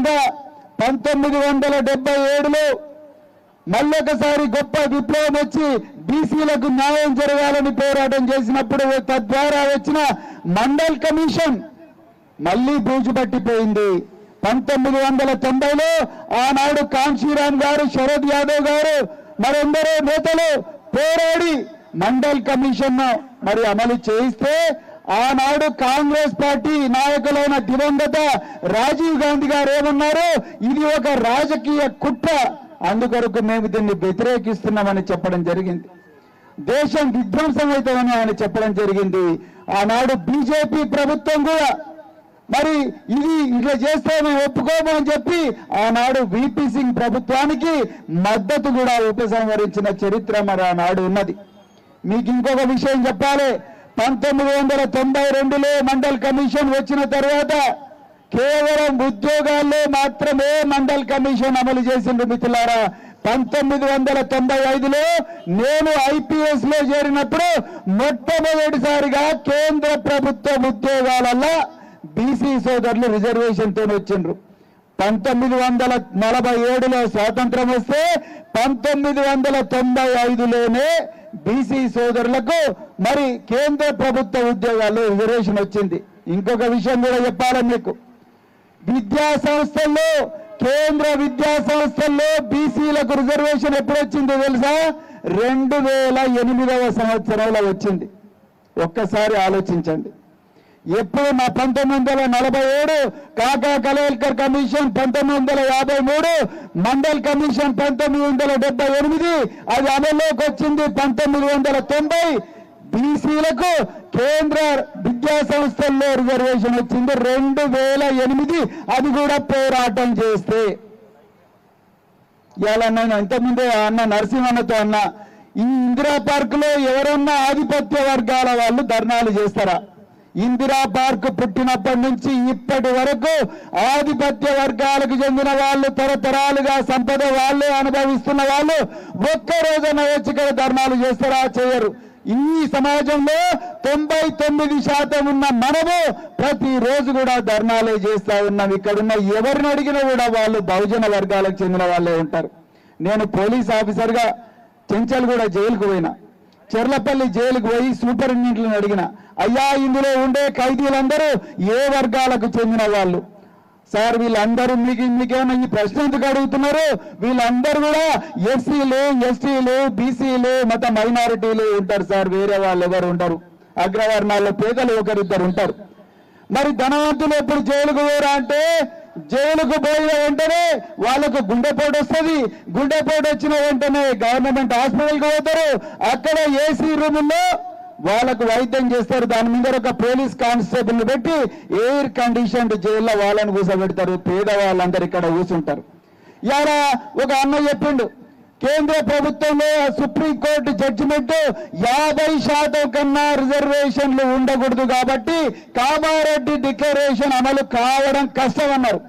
భాగంగా 1977లో మళ్ళొకసారి గొప్ప విప్లవం వచ్చి బీసీలకు న్యాయం జరగాలని పోరాటం చేసినప్పుడు తద్వారా వచ్చిన మండల్ కమిషన్ మళ్ళీ బూజు పట్టిపోయింది. 1990లో ఆనాడు కాంశీరామ్ గారు, శరద్ యాదవ్ గారు, మరెందరో నేతలు పోరాడి మండల్ కమిషన్ మరి అమలు చేయిస్తే ఆనాడు కాంగ్రెస్ పార్టీ నాయకులైన దివంగత రాజీవ్ గాంధీ గారు ఏమన్నారు, ఇది ఒక రాజకీయ కుట్ర, అందుకొరకు మేము దీన్ని వ్యతిరేకిస్తున్నామని చెప్పడం జరిగింది. దేశం విధ్వంసం అవుతామని ఆయన చెప్పడం జరిగింది. ఆనాడు బీజేపీ ప్రభుత్వం కూడా మరి ఇది ఇట్లా చేస్తే మేము ఒప్పుకోము అని చెప్పి ఆనాడు వీపీ సింగ్ ప్రభుత్వానికి మద్దతు కూడా ఉపసంహరించిన చరిత్ర మరి ఆనాడు ఉన్నది. మీకు ఇంకొక విషయం చెప్పాలి, 1992లో మండల్ కమిషన్ వచ్చిన తర్వాత కేవలం ఉద్యోగాల్లో మాత్రమే మండల్ కమిషన్ అమలు చేసింది మిత్రులారా. 1995లో నేను ఐపీఎస్ లో చేరినప్పుడు మొట్టమొదటిసారిగా కేంద్ర ప్రభుత్వ ఉద్యోగాలలో బీసీ సోదరులు రిజర్వేషన్ తో వచ్చిండ్రు. 1947లో స్వాతంత్రం వస్తే 1995లోనే బీసీ సోదరులకు మరి కేంద్ర ప్రభుత్వ ఉద్యోగాల్లో రిజర్వేషన్ వచ్చింది. ఇంకొక విషయం కూడా చెప్పాలి మీకు, విద్యా సంస్థల్లో, కేంద్ర విద్యా సంస్థల్లో బీసీలకు రిజర్వేషన్ ఎప్పుడు వచ్చిందో తెలుసా? 2008వ సంవత్సరంలో వచ్చింది. ఒక్కసారి ఆలోచించండి. ఎప్పుడు 1947 కాకా కలేల్కర్ కమిషన్, 1953 మండల్ కమిషన్, 1978 అది అమల్లోకి వచ్చింది. 1990 బీసీలకు కేంద్ర విద్యా సంస్థల్లో రిజర్వేషన్ వచ్చింది. 2008 అది కూడా పోరాటం చేస్తే. ఇలా నేను ఇంతకుముందే అన్న నరసింహన్నతో అన్న, ఈ ఇందిరా పార్క్ లో ఎవరన్నా ఆధిపత్య వర్గాల వాళ్ళు ధర్నాలు చేస్తారా? ఇందిరా పార్క్ పుట్టినప్పటి నుంచి ఇప్పటి వరకు ఆధిపత్య వర్గాలకు చెందిన వాళ్ళు, తరతరాలుగా సంపద వాళ్ళే అనుభవిస్తున్న వాళ్ళు ఒక్కరోజున వచ్చి ఇక్కడ ధర్నాలు చేస్తారా? చేయరు. ఈ సమాజంలో 99% ఉన్న మనము ప్రతిరోజు కూడా ధర్నాలే చేస్తా ఉన్నాం. ఇక్కడున్న ఎవరిని అడిగినా కూడా వాళ్ళు బహుజన వర్గాలకు చెందిన వాళ్ళే ఉంటారు. నేను పోలీస్ ఆఫీసర్గా చెంచల్గూడ జైలుకు పోయినా, చెర్లపల్లి జైలుకు పోయి సూపరింటెండెంట్లను అడిగిన, అయ్యా ఇందులో ఉండే ఖైదీలందరూ ఏ వర్గాలకు చెందిన వాళ్ళు సార్? వీళ్ళందరూ మీకేమైనా ఈ ప్రశ్న ఎందుకు అడుగుతున్నారు? వీళ్ళందరూ కూడా ఎస్సీలు, ఎస్టీలు, బీసీలు, మత మైనారిటీలు ఉంటారు సార్, వేరే వాళ్ళు ఎవరు ఉంటారు? అగ్రవర్ణాల్లో పేదలు ఒకరిద్దరు ఉంటారు. మరి ధనవంతులు ఎప్పుడు జైలుకు పోరా అంటే, జైలుకు పోయిన వెంటనే వాళ్ళకు గుండెపోటు వస్తుంది. గుండెపోటు వచ్చిన వెంటనే గవర్నమెంట్ హాస్పిటల్కి పోతారు. అక్కడ ఏసీ రూముల్లో వాళ్ళకు వైద్యం చేస్తారు. దాని మీద ఒక పోలీస్ కానిస్టేబుల్ పెట్టి ఎయిర్ కండిషన్డ్ జైల్లో వాళ్ళని కూర్చోబెడతారు. పేదవాళ్ళందరూ ఇక్కడ కూర్చుంటారు. ఇలా ఒక అన్న చెప్పిండు, కేంద్ర ప్రభుత్వంలో సుప్రీంకోర్టు జడ్జిమెంట్ 50% కన్నా రిజర్వేషన్లు ఉండకూడదు కాబట్టి కామారెడ్డి డిక్లరేషన్ అమలు కావడం కష్టమన్నారు.